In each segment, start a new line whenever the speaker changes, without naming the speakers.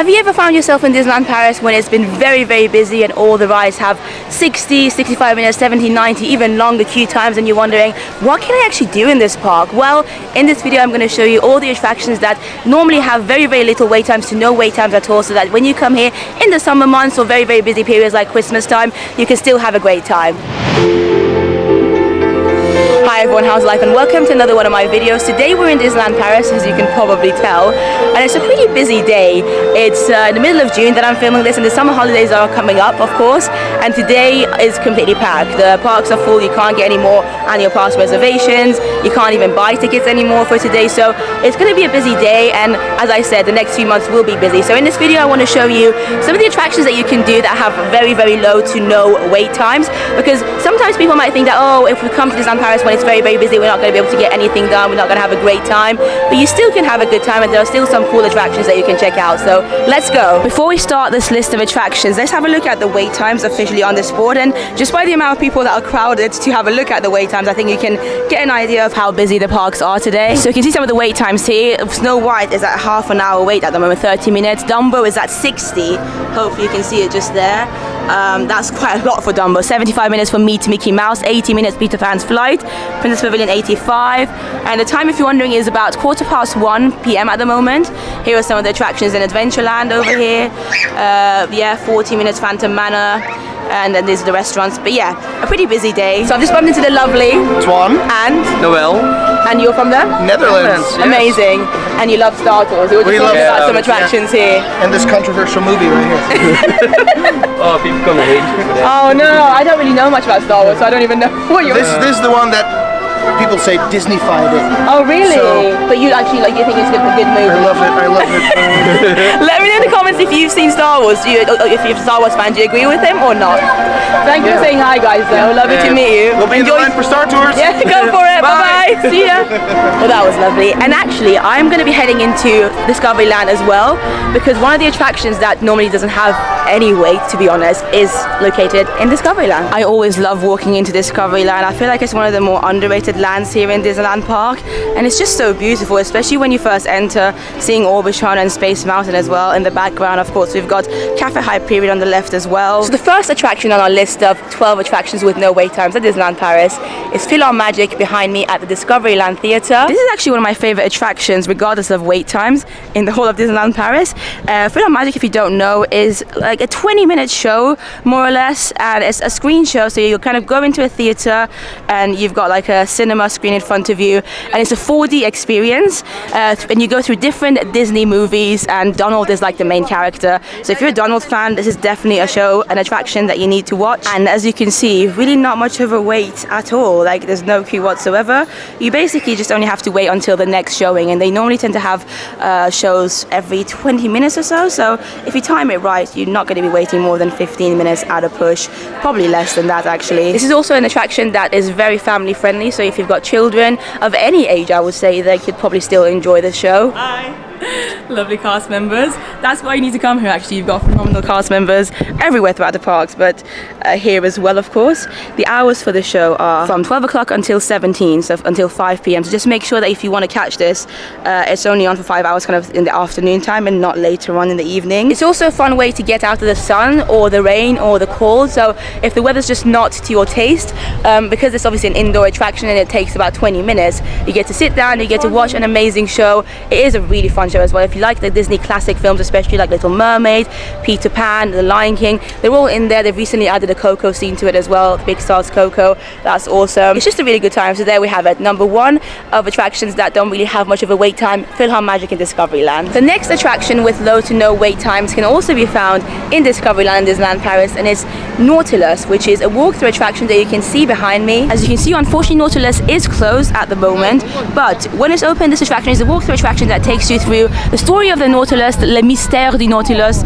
Have you ever found yourself in Disneyland Paris when it's been very, very busy and all the rides have 60, 65 minutes, 70, 90, even longer queue times, and you're wondering, what can I actually do in this park? Well, in this video I'm going to show you all the attractions that normally have very, very little wait times to no wait times at all, so that when you come here in the summer months or very, very busy periods like Christmas time, you can still have a great time. Hi everyone, how's life, and welcome to another one of my videos. Today we're in Disneyland Paris, as you can probably tell, and it's a pretty busy day. It's in the middle of June that I'm filming this, and the summer holidays are coming up, of course, and today is completely packed. The parks are full, you can't get any more annual pass reservations, you can't even buy tickets anymore for today, so it's going to be a busy day, and as I said, the next few months will be busy. So in this video I want to show you some of the attractions that you can do that have very, very low to no wait times, because sometimes people might think that, oh, if we come to Disneyland Paris when it's very, very busy, we're not going to be able to get anything done, we're not going to have a great time, but you still can have a good time, and there are still some cool attractions that you can check out. So let's go. Before we start this list of attractions, let's have a look at the wait times officially on this board, and just by the amount of people that are crowded to have a look at the wait times, I think you can get an idea of how busy the parks are today. So you can see some of the wait times here. Snow White is at half an hour wait at the moment, 30 minutes. Dumbo is at 60. Hopefully you can see it just there. That's quite a lot for Dumbo. 75 minutes for Meet Mickey Mouse, 80 minutes Peter Pan's Flight, Princess Pavilion 85, and the time, if you're wondering, is about 1:15 p.m. at the moment. Here are some of the attractions in Adventureland over here. Yeah, 40 minutes Phantom Manor, and then these are the restaurants. But yeah, a pretty busy day. So I've just bumped into the lovely
Twan
and
Noel.
And you're from the
Netherlands.
Yes. Amazing. And you love Star Wars. We were just talking about some attractions here.
And this controversial movie right here.
Oh, people gonna hate you for that.
Oh no, I don't really know much about Star Wars, so I don't even know what you're.
This is the one that people say Disney-fied it.
Oh really?
So,
but you actually you think it's a good movie?
I love it. I love it.
Let me know in the comments if you've seen Star Wars. If you're a Star Wars fan, do you agree with him or not? Thank you for saying hi, guys. Though, lovely to meet you.
We'll be in the line for Star Tours.
Yeah, go for it. Bye bye. See ya. Well, that was lovely. And actually, I'm going to be heading into Discoveryland as well, because one of the attractions that normally doesn't have any wait, to be honest, is located in Discoveryland. I always love walking into Discoveryland. I feel like it's one of the more underrated lands here in Disneyland Park, and it's just so beautiful, especially when you first enter, seeing Orbitron and Space Mountain as well in the background. Of course, we've got Cafe Hyperion on the left as well. So the first attraction on our list of 12 attractions with no wait times at Disneyland Paris is Magic behind me at the Discoveryland Theatre. This is actually one of my favorite attractions, regardless of wait times, in the whole of Disneyland Paris. Magic, if you don't know, is like a 20-minute show, more or less, and it's a screen show, so you kind of go into a theatre and you've got like a cinema screen in front of you, and it's a 4D experience, and you go through different Disney movies, and Donald is like the main character. So if you're a Donald fan, this is definitely a show, an attraction that you need to watch. And as you can see, really not much of a wait at all. Like, there's no queue whatsoever. You basically just only have to wait until the next showing, and they normally tend to have shows every 20 minutes or so. So if you time it right, you're not going to be waiting more than 15 minutes at a push, probably less than that actually. This is also an attraction that is very family friendly, so if you've got children of any age, I would say they could probably still enjoy the show. Hi. Lovely cast members. That's why you need to come here actually. You've got phenomenal cast members everywhere throughout the parks, but here as well, of course. The hours for the show are from 12 o'clock until 17, so until 5 p.m. So just make sure that if you want to catch this, it's only on for 5 hours kind of in the afternoon time and not later on in the evening. It's also a fun way to get out of the sun or the rain or the cold, so if the weather's just not to your taste, because it's obviously an indoor attraction and it takes about 20 minutes, you get to sit down, you get to watch an amazing show. It is a really fun show as well. If you like the Disney classic films, especially like Little Mermaid, Peter Pan, The Lion King, they're all in there. They've recently added a Coco scene to it as well, Big Star's Coco. That's awesome. It's just a really good time. So there we have it, number one of attractions that don't really have much of a wait time, Magic in Discoveryland. The next attraction with low to no wait times can also be found in Discoveryland and Disneyland Paris, and it's Nautilus, which is a walkthrough attraction that you can see behind me. As you can see, unfortunately Nautilus is closed at the moment, but when it's open, this attraction is a walkthrough attraction that takes you through the story of the Nautilus, Le Mystère du Nautilus,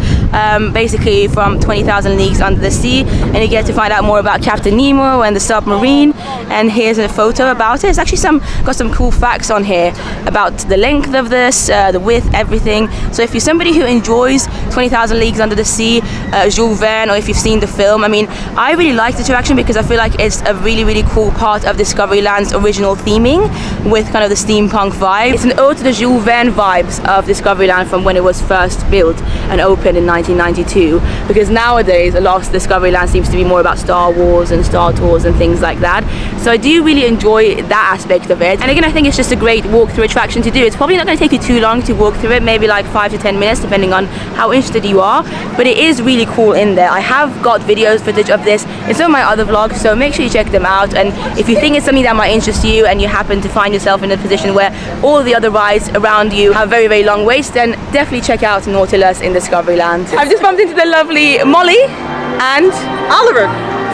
basically from 20,000 Leagues Under the Sea, and you get to find out more about Captain Nemo and the submarine. And here's a photo about it. It's actually got some cool facts on here about the length of this, the width, everything. So if you're somebody who enjoys 20,000 Leagues Under the Sea, Jules Verne, or if you've seen the film, I mean, I really like this attraction because I feel like it's a really, really cool part of Discoveryland's original theming with kind of the steampunk vibe. It's an ode to the Jules Verne vibes of Discoveryland Discoveryland from when it was first built and opened in 1992, because nowadays a lot of Discoveryland seems to be more about Star Wars and Star Tours and things like that. So I do really enjoy that aspect of it. And again, I think it's just a great walkthrough attraction to do. It's probably not going to take you too long to walk through it, maybe like 5 to 10 minutes depending on how interested you are, but it is really cool in there. I have got footage of this in some of my other vlogs, so make sure you check them out. And if you think it's something that might interest you and you happen to find yourself in a position where all the other rides around you have very, very long waits, then definitely check out Nautilus in Discoveryland. I've just bumped into the lovely Molly and
Oliver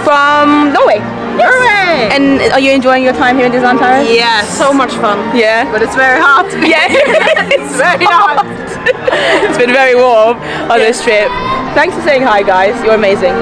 from Norway. Yes.
Hooray!
And are you enjoying your time here in Disneyland Paris?
Yeah, so much fun.
Yeah.
But it's very hot.
Yeah.
It's very hot.
It's been very warm on this trip. Thanks for saying hi, guys. You're amazing.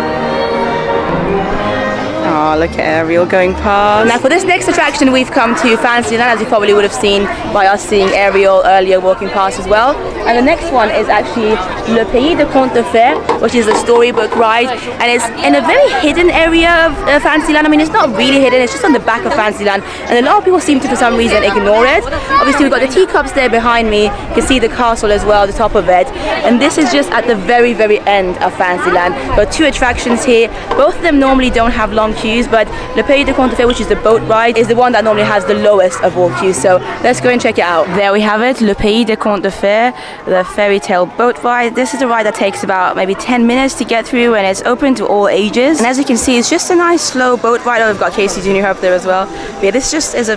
Oh, look at Ariel going past. Now for this next attraction, we've come to Fantasyland, as you probably would have seen by us seeing Ariel earlier walking past as well. And the next one is actually Le Pays de Contes de Fées, which is a storybook ride, and it's in a very hidden area of Fantasyland. I mean, it's not really hidden, it's just on the back of Fantasyland, and a lot of people seem to, for some reason, ignore it. Obviously, we've got the teacups there behind me. You can see the castle as well, the top of it. And this is just at the very, very end of Fantasyland. There are 2 attractions here. Both of them normally don't have long queues, but Le Pays de Contes de Fées, which is the boat ride, is the one that normally has the lowest of all queues. So let's go and check it out. There we have it, Le Pays de Contes de Fées, the fairy tale boat ride. This is a ride that takes about maybe 10 minutes to get through, and it's open to all ages. And as you can see, it's just a nice slow boat ride. Oh, we've got Casey Jr. up there as well. But yeah, this just is a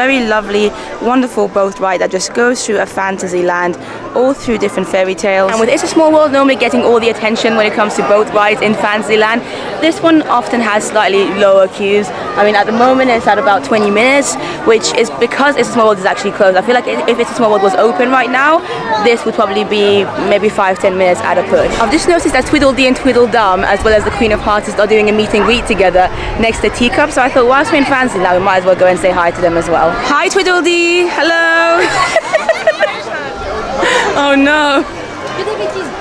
very lovely, wonderful boat ride that just goes through a Fantasyland, all through different fairy tales. And with It's a Small World normally getting all the attention when it comes to boat rides in Fantasyland, this one often has slightly lower queues. I mean, at the moment it's at about 20 minutes, which is because It's a Small World is actually closed. I feel like if It's a Small World was open right now, this would probably be maybe 5-10 minutes at a push. I've just noticed that Tweedledee and Tweedledum, as well as the Queen of Hearts, are doing a meet and greet together next to Teacup, so I thought whilst we're in Fantasyland, we might as well go and say hi to them as well. Hi Tweedledee! Hello! Oh no!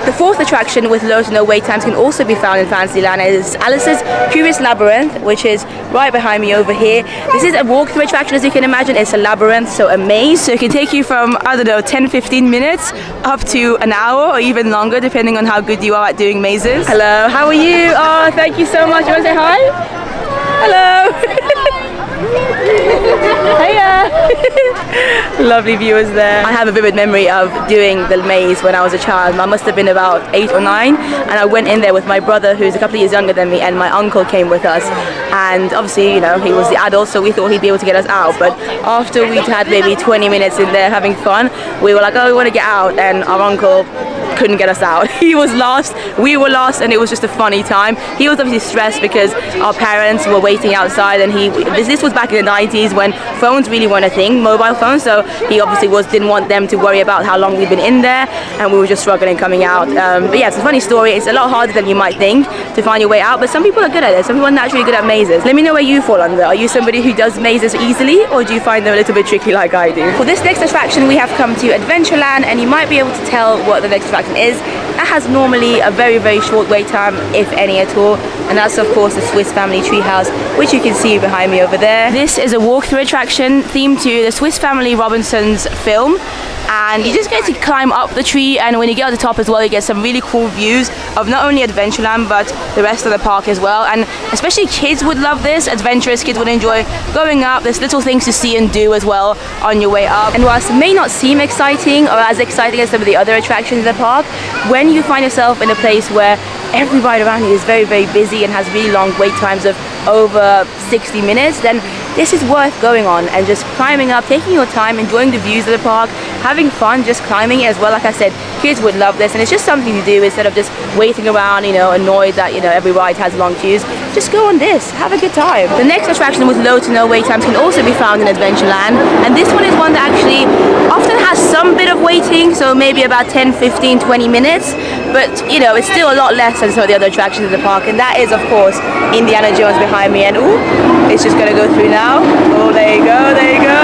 The 4th attraction with low to no wait times can also be found in Fantasyland is Alice's Curious Labyrinth, which is right behind me over here. This is a walkthrough attraction, as you can imagine. It's a labyrinth, so a maze. So it can take you from, I don't know, 10-15 minutes up to an hour or even longer, depending on how good you are at doing mazes. Hello, how are you? Oh, thank you so much. You want to say hi? Hello! Hiya! Lovely viewers there. I have a vivid memory of doing the maze when I was a child. I must have been about 8 or 9, and I went in there with my brother, who's a couple of years younger than me, and my uncle came with us. And obviously, you know, he was the adult, so we thought he'd be able to get us out. But after we'd had maybe 20 minutes in there having fun, we were like, oh, we want to get out, and our uncle couldn't get us out. He was lost, we were lost, and it was just a funny time. He was obviously stressed because our parents were waiting outside, and this was back in the 90s when phones really weren't a thing, mobile phones, so he obviously didn't want them to worry about how long we'd been in there, and we were just struggling coming out. But yeah, it's a funny story. It's a lot harder than you might think to find your way out, but some people are good at it. Some people are naturally good at mazes. Let me know where you fall under. Are you somebody who does mazes easily, or do you find them a little bit tricky like I do? For this next attraction, we have come to Adventureland, and you might be able to tell what the next attraction is. That has normally a very, very short wait time, if any at all, and that's of course the Swiss Family Treehouse, which you can see behind me over there. This is a walkthrough attraction themed to the Swiss Family Robinson's film, and you just get to climb up the tree, and when you get to the top as well, you get some really cool views of not only Adventureland but the rest of the park as well. And especially kids would love this. Adventurous kids would enjoy going up. There's little things to see and do as well on your way up, and whilst it may not seem exciting or as exciting as some of the other attractions in the park, when you find yourself in a place where every ride around you is very, very busy and has really long wait times of over 60 minutes, then this is worth going on and just climbing up, taking your time, enjoying the views of the park, having fun just climbing it as well. Like I said, kids would love this, and it's just something to do instead of just waiting around, you know, annoyed that, you know, every ride has long queues. Just go on this, have a good time. The next attraction with low to no wait times can also be found in Adventureland, and this one is one that actually often has some bit of waiting, so maybe about 10, 15, 20 minutes, but you know, it's still a lot less than some of the other attractions in the park, and that is of course Indiana Jones behind me, and ooh, it's just gonna go through now. Oh, there you go, there you go.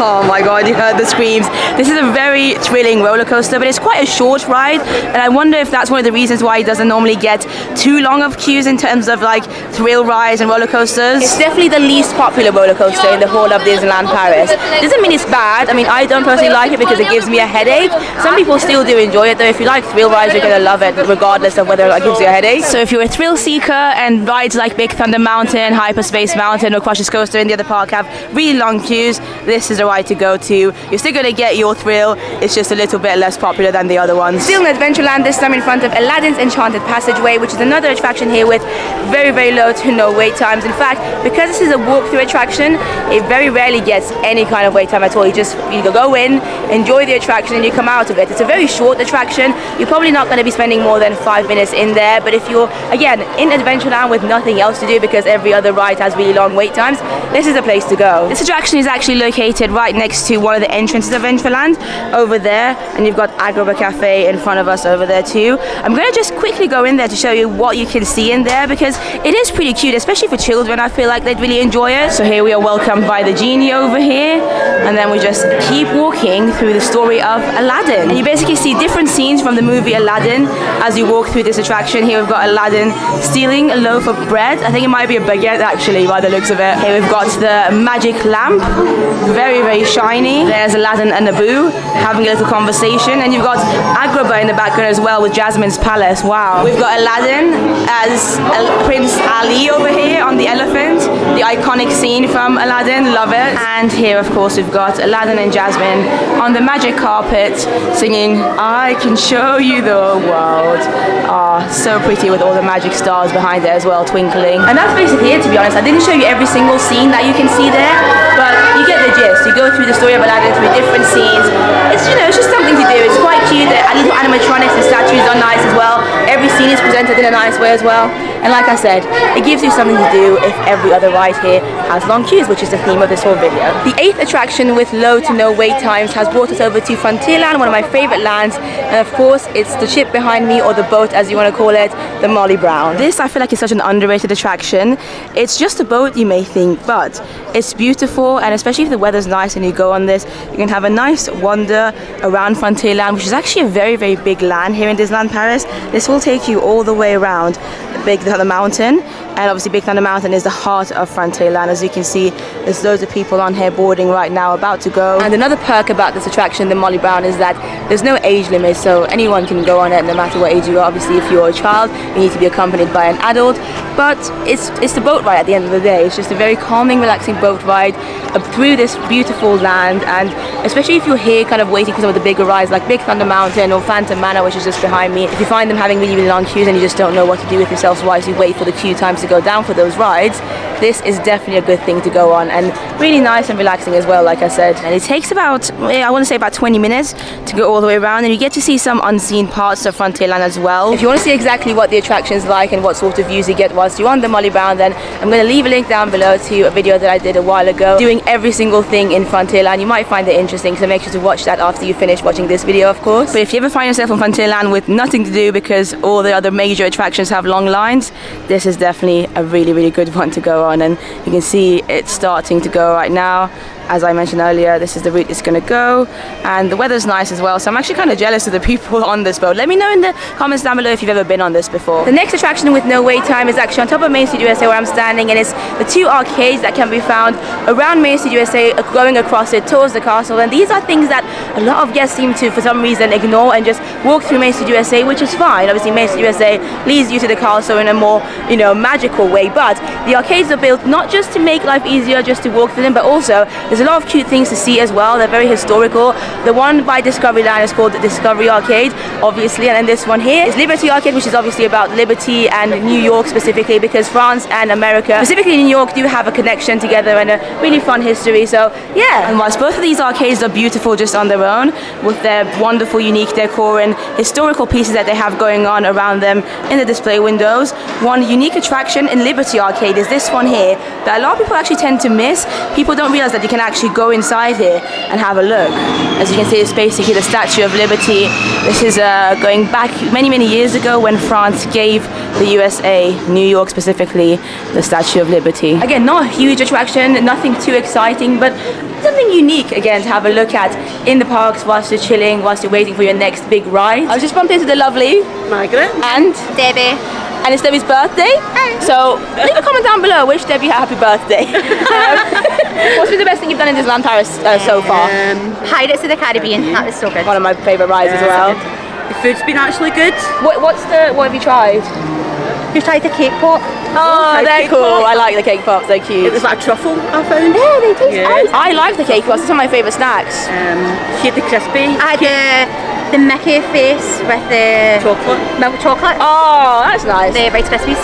Oh my god, you heard the screams. This is a very thrilling roller coaster, but it's quite a short ride, and I wonder if that's one of the reasons why it doesn't normally get too long of queues in terms of like thrill rides and roller coasters. It's definitely the least popular roller coaster in the whole of Disneyland Paris. Doesn't mean it's bad. I mean, I don't personally like it because it gives me a headache. Some people still do enjoy it though. If you like thrill rides, you're gonna love it regardless of whether it gives you a headache. So if you're a thrill seeker and rides like Big Thunder Mountain, Hyperspace Mountain or Crush's Coaster in the other park have really long queues, this is the ride to go to. You're still gonna get your thrill, it's just a little bit less popular than the other ones. Still in Adventureland, this time in front of Aladdin's Enchanted Passageway, which is another attraction here with very, very low to no wait times. In fact, because this is a walk-through attraction, it very rarely gets any kind of wait time at all. You go in, enjoy the attraction, and you come out of it. It's a very short attraction. You're probably not going to be spending more than 5 minutes in there, but if you're, again, in Adventureland with nothing else to do because every other ride has really long wait times, this is the place to go. This attraction is actually located right next to one of the entrances of Adventureland, over there, and you've got Agrabah Cafe in front of us over there too. I'm going to just quickly go in there to show you what you can see in there because it is pretty cute, especially for children. I feel like they'd really enjoy it. So here we are welcomed by the genie over here, and then we just keep walking through the story of Aladdin. And you basically see different scenes from the movie Aladdin as you walk through this attraction. Here we've got Aladdin stealing a loaf of bread. I think it might be a baguette actually by the looks of it. Here we've got the magic lamp, very, very shiny. There's Aladdin and Naboo having a little conversation, and you've got Agrabah in the background as well with Jasmine's palace. Wow. We've got Aladdin as Prince Ali over here on the elephant, the iconic scene from Aladdin, love it. And here of course we've got Aladdin and Jasmine on the magic carpet singing I Can Show You the World. Ah, so pretty with all the magic stars behind it as well twinkling. And that's basically it, to be honest. I didn't show you every single scene that you can see there, but you get the gist. You go through the story of Aladdin through different scenes. It's, you know, it's just something to do. It's quite cute. The little animatronics and statues are nice as well. Every scene is presented in a nice way as well. And like I said, it gives you something to do if every other ride here has long queues, which is the theme of this whole video. The 8th attraction with low to no wait times has brought us over to Frontierland, one of my favorite lands. And of course, it's the ship behind me, or the boat as you want to call it, the Molly Brown. This, I feel like, is such an underrated attraction. It's just a boat, you may think, but it's beautiful, and especially if the weather's nice and you go on this, you can have a nice wander around Frontierland, which is actually a very, very big land here in Disneyland Paris. This will take you all the way around Big Thunder Mountain, and obviously Big Thunder Mountain is the heart of Frontierland. As you can see, there's loads of people on here boarding right now, about to go. And another perk about this attraction, the Molly Brown, is that there's no age limit, so anyone can go on it no matter what age you are. Obviously, if you're a child, you need to be accompanied by an adult, but it's the boat ride at the end of the day. It's just a very calming, relaxing boat ride through this beautiful land, and especially if you're here kind of waiting for some of the bigger rides like Big Thunder Mountain or Phantom Manor, which is just behind me. If you find them having really, really long queues and you just don't know what to do with yourselves whilst you wait for the queue times to go down for those rides, this is definitely a good thing to go on, and really nice and relaxing as well, like I said. And it takes about, I want to say about 20 minutes to go all the way around, and you get to see some unseen parts of Frontierland as well. If you want to see exactly what the attraction is like and what sort of views you get whilst you're on the Molly Brown, then I'm going to leave a link down below to a video that I did a while ago doing every single thing in Frontierland. You might find it interesting, so make sure to watch that after you finish watching this video, of course. But if you ever find yourself in Frontierland with nothing to do because all the other major attractions have long lines, this is definitely a really, really good one to go on. And you can see it's starting to go right now. As I mentioned earlier, this is the route it's going to go, and the weather's nice as well, so I'm actually kind of jealous of the people on this boat. Let me know in the comments down below if you've ever been on this before. The next attraction with no wait time is actually on top of Main Street USA where I'm standing, and it's the 2 arcades that can be found around Main Street USA, going across it towards the castle. And these are things that a lot of guests seem to, for some reason, ignore and just walk through Main Street USA, which is fine. Obviously, Main Street USA leads you to the castle in a more, you know, magical way, but the arcades are built not just to make life easier just to walk through them, but also there's a lot of cute things to see as well. They're very historical. The one by Discoveryland is called the Discovery Arcade, obviously, and then this one here is Liberty Arcade, which is obviously about liberty and New York specifically, because France and America, specifically New York, do have a connection together and a really fun history. So yeah, and whilst both of these arcades are beautiful just on their own with their wonderful unique decor and historical pieces that they have going on around them in the display windows, one unique attraction in Liberty Arcade is this one here that a lot of people actually tend to miss. People don't realize that you can can actually go inside here and have a look. As you can see, it's basically the Statue of Liberty. This is going back many years ago when France gave the USA, New York specifically, the Statue of Liberty. Again, not a huge attraction, nothing too exciting, but something unique again to have a look at in the parks whilst you're chilling, whilst you're waiting for your next big ride. I was just bumped into the lovely
Margaret.
and
Debbie.
and it's Debbie's birthday. So leave a comment down below. Wish Debbie a happy birthday. What's been the best thing you've done in Disneyland Paris so far?
Pirates of the Caribbean. That was so good.
One of my favourite rides as well.
The food's been actually good.
What have you tried?
You tried the cake pop?
Oh,
tried
they're
cake
cool.
pops.
I like the cake pops. They're cute.
It was like a truffle I found.
Yeah, they taste
Yeah.
nice. I like the cake pops. It's one of my favourite snacks.
She had the crispy
I had the Mickey face with the
chocolate.
milk chocolate.
Oh, that's nice.
The Rice Krispies.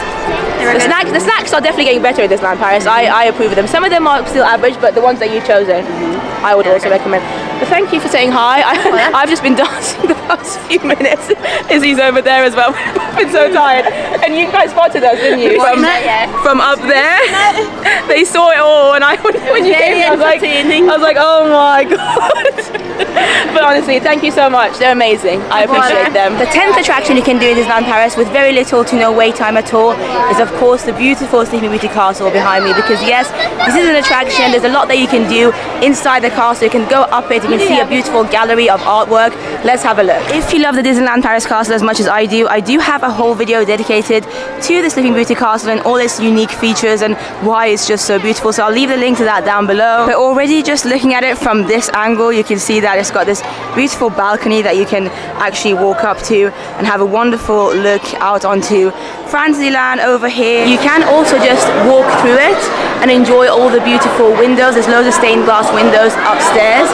They were
The
good.
snacks are definitely getting better at Disneyland Paris. I approve of them. Some of them are still average, but the ones that you've chosen, I would also recommend. But thank you for saying hi. I've just been dancing the past few minutes. Izzy's over there as well. I've been so tired. And you guys spotted us, didn't you? From up there. They saw it all, and when you came, I was like, oh my god. But honestly, thank you so much. They're amazing. I appreciate them. The 10th attraction you can do in Disneyland Paris with very little to no wait time at all is of course the beautiful Sleeping Beauty Castle behind me, because yes, this is an attraction. There's a lot that you can do inside the castle. You can go up it, you can see a beautiful gallery of artwork. Let's have a look. If you love the Disneyland Paris castle as much as I do have a whole video dedicated to the Sleeping Beauty Castle and all its unique features and why it's just so beautiful, so I'll leave the link to that down below. But already just looking at it from this angle, you can see that it's got this beautiful balcony that you can actually walk up to and have a wonderful look out onto Fantasyland over here. You can also just walk through it and enjoy all the beautiful windows. There's loads of stained glass windows upstairs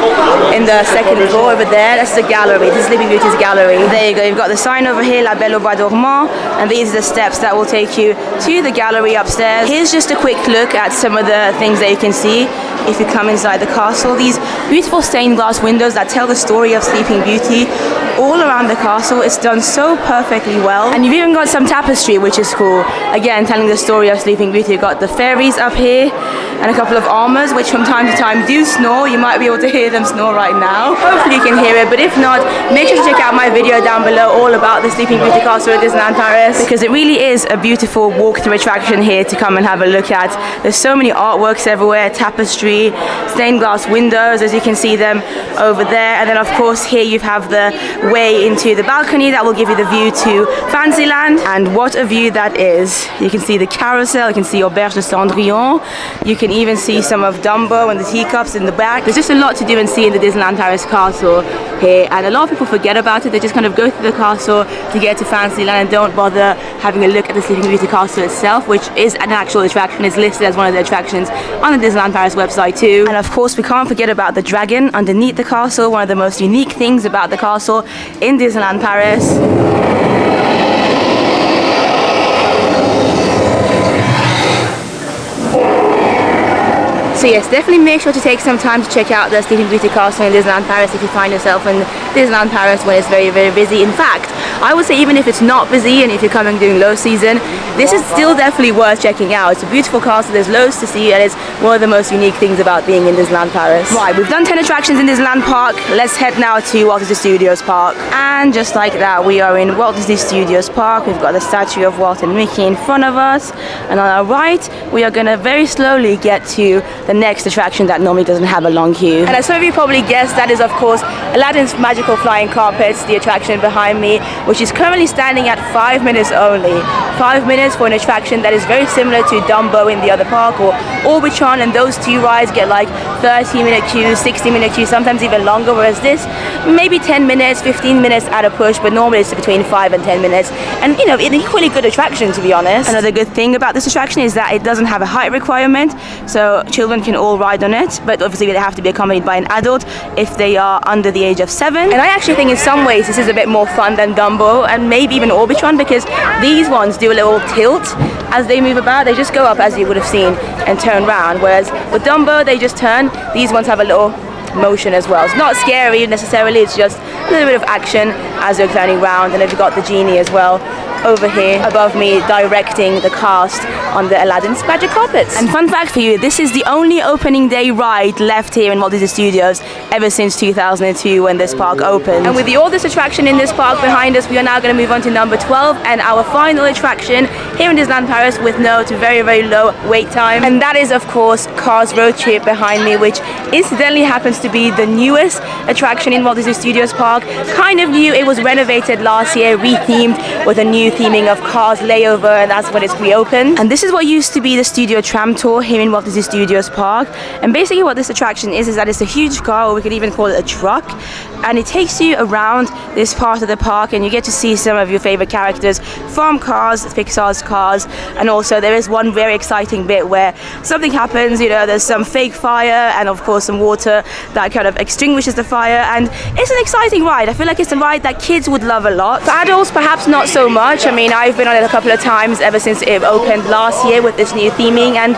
in the second floor over there. That's the gallery. This is Sleeping Beauty's gallery. There you go. You've got the sign over here, La Belle au Bois Dormant, and these are the steps that will take you to the gallery upstairs. Here's just a quick look at some of the things that you can see if you come inside the castle. These beautiful stained glass windows that tell the story of Sleeping Beauty all around the castle. It's done so perfectly well, and you've even got some tapestry, which is cool, again telling the story of Sleeping Beauty. You've got the fairies up here and a couple of armors which from time to time do snore. You might be able to hear them snore right now. Hopefully you can hear it, but if not, make sure to check out my video down below all about the Sleeping Beauty Castle at Disneyland Paris, because it really is a beautiful walk-through attraction here to come and have a look at. There's so many artworks everywhere, tapestry, stained glass windows as you can see them over there, and then of course here you have the way into the balcony that will give you the view to Fantasyland, and what a view that is. You can see the carousel, you can see Auberge de Cendrillon, you can even see some of Dumbo and the teacups in the back. There's just a lot to do and see in the Disneyland Paris castle here, and a lot of people forget about it. They just kind of go through the castle to get to Fantasyland and don't bother having a look at the Sleeping Beauty castle itself, which is an actual attraction. It's listed as one of the attractions on the Disneyland Paris website too. And of course we can't forget about the dragon underneath the castle, one of the most unique things about the castle in Disneyland Paris. So yes, definitely make sure to take some time to check out the Sleeping Beauty Castle in Disneyland Paris if you find yourself in Disneyland Paris when it's very busy. In fact, I would say even if it's not busy and if you're coming during low season, this is still definitely worth checking out. It's a beautiful castle, there's loads to see, and it's one of the most unique things about being in Disneyland Paris. Right, we've done 10 attractions in Disneyland Park. Let's head now to Walt Disney Studios Park. And just like that, we are in Walt Disney Studios Park. We've got the statue of Walt and Mickey in front of us, and on our right, we are gonna very slowly get to the next attraction that normally doesn't have a long queue. And as some of you probably guessed, that is of course Aladdin's Magical Flying Carpets, the attraction behind me, which is currently standing at 5 minutes only. 5 minutes for an attraction that is very similar to Dumbo in the other park, or Orbitron, and those two rides get like 30-minute queues, 60-minute queues, sometimes even longer, whereas this maybe 10 minutes, 15 minutes at a push, but normally it's between 5 and 10 minutes. And you know, an equally good attraction, to be honest. Another good thing about this attraction is that it doesn't have a height requirement, so children can all ride on it, but obviously they have to be accompanied by an adult if they are under the age of 7. And I actually think in some ways this is a bit more fun than Dumbo and maybe even Orbitron, because these ones do a little tilt as they move about. They just go up, as you would have seen, and turn round, whereas with Dumbo they just turn. These ones have a little motion as well. It's not scary necessarily, it's just a little bit of action as they're turning round. And then you've got the genie as well over here above me directing the cast on the Aladdin's magic carpets. And fun fact for you, this is the only opening day ride left here in Walt Disney Studios ever since 2002 when this park opened. And with the oldest attraction in this park behind us, we are now going to move on to number 12 and our final attraction here in Disneyland Paris with no to very, very low wait time. And that is, of course, Cars Road Trip behind me, which incidentally happens to be the newest attraction in Walt Disney Studios Park. Kind of new, it was renovated last year, rethemed with a new theming of Cars Layover, and that's when it's reopened. And this is what used to be the Studio Tram Tour here in Walt Disney Studios Park. And basically what this attraction is that it's a huge car, or we could even call it a truck, and it takes you around this part of the park and you get to see some of your favorite characters from Cars, Pixar's Cars. And also there is one very exciting bit where something happens, you know, there's some fake fire and of course some water that kind of extinguishes the fire, and it's an exciting ride. I feel like it's a ride that kids would love a lot. For adults, perhaps not so much. I mean, I've been on it a couple of times ever since it opened last year with this new theming, and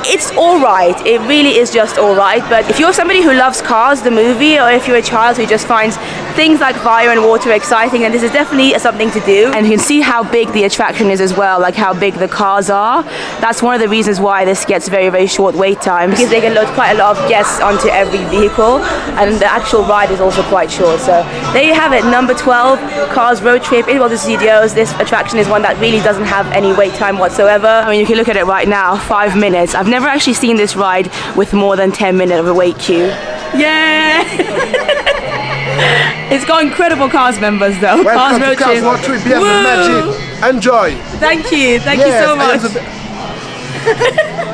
it's alright. It really is just alright. But if you're somebody who loves Cars, the movie, or if you're a child who just finds things like fire and water exciting, then this is definitely something to do. And you can see how big the attraction is as well, like how big the cars are. That's one of the reasons why this gets very, very short wait times, because they can load quite a lot of guests onto every vehicle, and the actual ride is also quite short. So there you have it, number 12, Cars Road Trip in Walt Disney Studios. This attraction is one that really doesn't have any wait time whatsoever. I mean, you can look at it right now, 5 minutes. I've never actually seen this ride with more than 10 minutes of a wait queue. Yeah! It's got incredible cast members though.
Welcome to Cars Road Trip, be magic. Enjoy.
Thank you so much.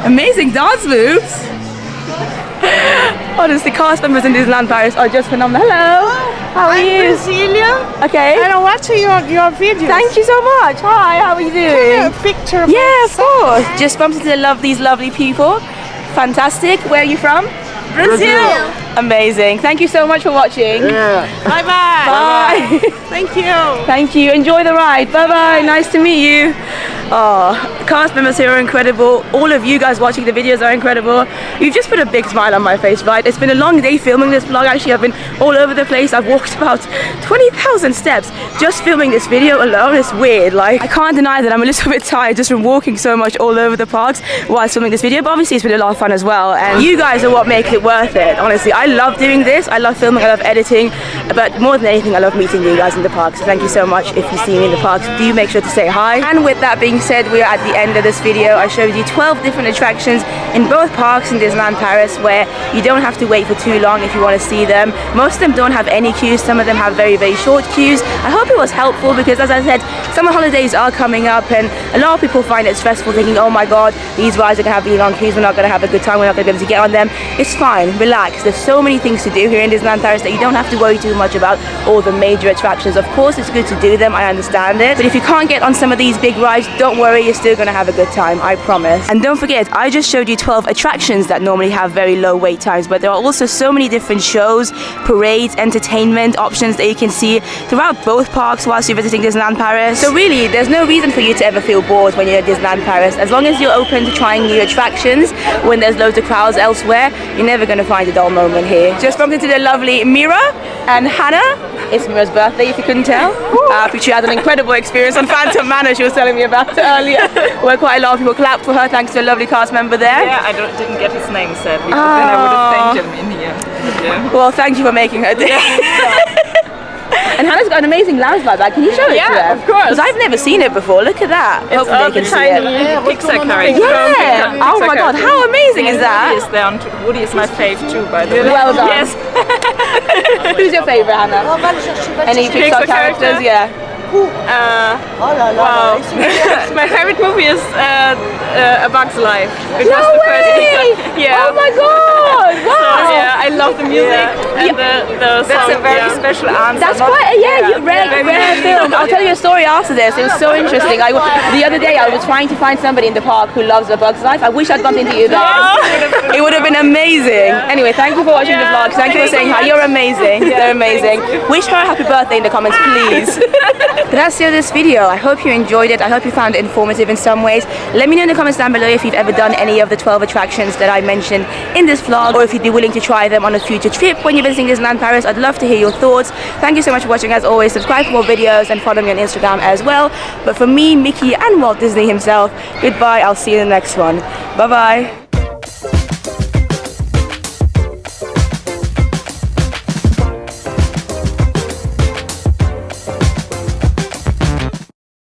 Amazing dance moves. Honestly, cast members in Disneyland Paris are just phenomenal. Hello, how are you?
Cecilia.
Okay.
And I'm watching your videos.
Thank you so much. Hi, how are you doing?
A picture of
yeah, of course. Just bumped into these lovely people. Fantastic. Where are you from? Brazil. Amazing. Thank you so much for watching.
Yeah.
Bye-bye.
Bye.
Thank you.
Thank you. Enjoy the ride. Bye-bye. Nice to meet you. Oh, cast members here are incredible. All of you guys watching the videos are incredible. You've just put a big smile on my face, right? It's been a long day filming this vlog. Actually, I've been all over the place. I've walked about 20,000 steps just filming this video alone. It's weird. Like, I can't deny that I'm a little bit tired just from walking so much all over the parks while filming this video. But obviously, it's been a lot of fun as well. And you guys are what makes it worth it. Honestly, I love doing this. I love filming. I love editing. But more than anything, I love meeting you guys in the parks. So thank you so much. If you see me in the parks, do make sure to say hi. And with that being said, we are at the end of this video. I showed you 12 different attractions in both parks in Disneyland Paris where you don't have to wait for too long if you want to see them. Most of them don't have any queues. Some of them have very, very short queues. I hope it was helpful because, as I said, summer holidays are coming up and a lot of people find it stressful thinking, oh my god, these rides are going to have really long queues, we're not going to have a good time, we're not going to be able to get on them. It's fine, relax. There's so many things to do here in Disneyland Paris that you don't have to worry too much about all the major attractions. Of course, it's good to do them, I understand it. But if you can't get on some of these big rides, don't worry, you're still going to have a good time, I promise. And don't forget, I just showed you 12 attractions that normally have very low wait times, but there are also so many different shows, parades, entertainment options that you can see throughout both parks whilst you're visiting Disneyland Paris. So really, there's no reason for you to ever feel bored when you're at Disneyland Paris. As long as you're open to trying new attractions when there's loads of crowds elsewhere, you're never going to find a dull moment here. Just bumped into the lovely Mira and Hannah. It's Mira's birthday, if you couldn't tell. She had an incredible experience on Phantom Manor, she was telling me about it earlier, where quite a lot of people clapped for her thanks to a lovely cast member there.
Yeah, I didn't get his name sadly, but then I would have thanked him in here. Yeah.
Well, thank you for making her day. And Hannah's got an amazing lounge like that. Can you show it to her?
Yeah, of course.
Because I've never seen it before. Look at that.
It's
Hopefully they can see it.
Pixar character.
Yeah. Oh my god, how amazing is that?
Woody is there. Woody is my fave too, by the way.
Well done.
Yes.
Who's your favourite, Hannah? Any Pixar characters? Yeah.
Wow. My favorite movie is A Bug's Life. It was the first Pixar. Yeah.
Oh my god! Wow.
So, yeah, I love the music and the song. That's a very special answer.
That's quite a rare film. I'll tell you a story after this. It was so interesting. The other day I was trying to find somebody in the park who loves A Bug's Life. I wish I'd bumped into you there. It would have been amazing. Anyway, thank you for watching the vlog. Thank you for saying hi. You're amazing. They're amazing. Wish her a happy birthday in the comments, please. But that's the end of this video. I hope you enjoyed it. I hope you found it informative in some ways. Let me know in the comments down below if you've ever done any of the 12 attractions that I mentioned in this vlog, or if you'd be willing to try them on a future trip when you're visiting Disneyland Paris. I'd love to hear your thoughts. Thank you so much for watching. As always, subscribe for more videos and follow me on Instagram as well. But for me, Mickey, and Walt Disney himself, goodbye. I'll see you in the next one. Bye bye.